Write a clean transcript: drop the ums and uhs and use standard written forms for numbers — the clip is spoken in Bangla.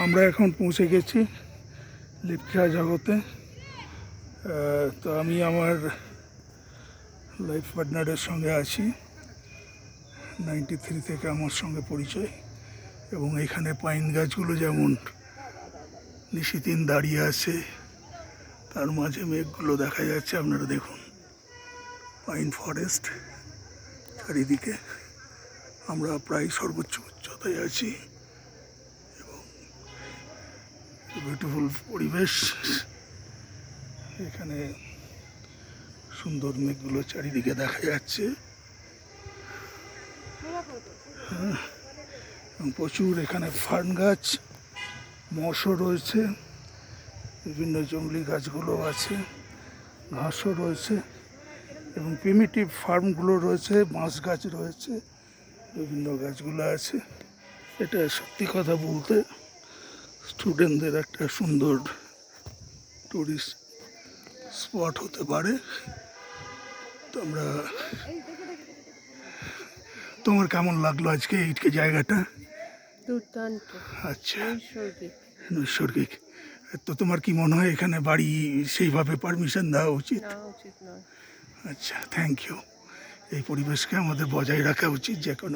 আমরা এখন পৌঁছে গেছি লিপখা জগতে। তো আমি আমার লাইফ পার্টনারের সঙ্গে আছি। 93 থেকে আমার সঙ্গে পরিচয়। এবং এখানে পাইন গাছগুলো যেমন নিশিদিন দাঁড়িয়ে আছে, তার মাঝে মেঘগুলো দেখা যাচ্ছে। আপনারা দেখুন, পাইন ফরেস্ট চারিদিকে। আমরা প্রায় সর্বোচ্চ উচ্চতায় আছি এবং বিউটিফুল পরিবেশ। এখানে সুন্দর মেঘগুলো চারিদিকে দেখা যাচ্ছে এবং প্রচুর এখানে ফার্ন গাছ, মশও রয়েছে, বিভিন্ন জঙ্গলি গাছগুলো আছে, ঘাসও রয়েছে এবং প্রিমিটিভ ফার্মগুলো রয়েছে, বাঁশ গাছ রয়েছে, বিভিন্ন গাছগুলো আছে। এটা সত্যি কথা বলতে স্টুডেন্টদের একটা সুন্দর টুরিস্ট স্পট হতে পারে। তোমরা, তোমার কেমন লাগলো আজকে এই জায়গাটা? দুর্দান্ত, আচ্ছা, নৈসর্গিক। নৈসর্গিক। তো তোমার কি মনে হয় এখানে বাড়ি সেইভাবে পারমিশন দেওয়া উচিত? না, উচিত নয়। আচ্ছা, থ্যাংক ইউ। এই পরিবেশকে আমাদের বজায় রাখা উচিত যে কোনো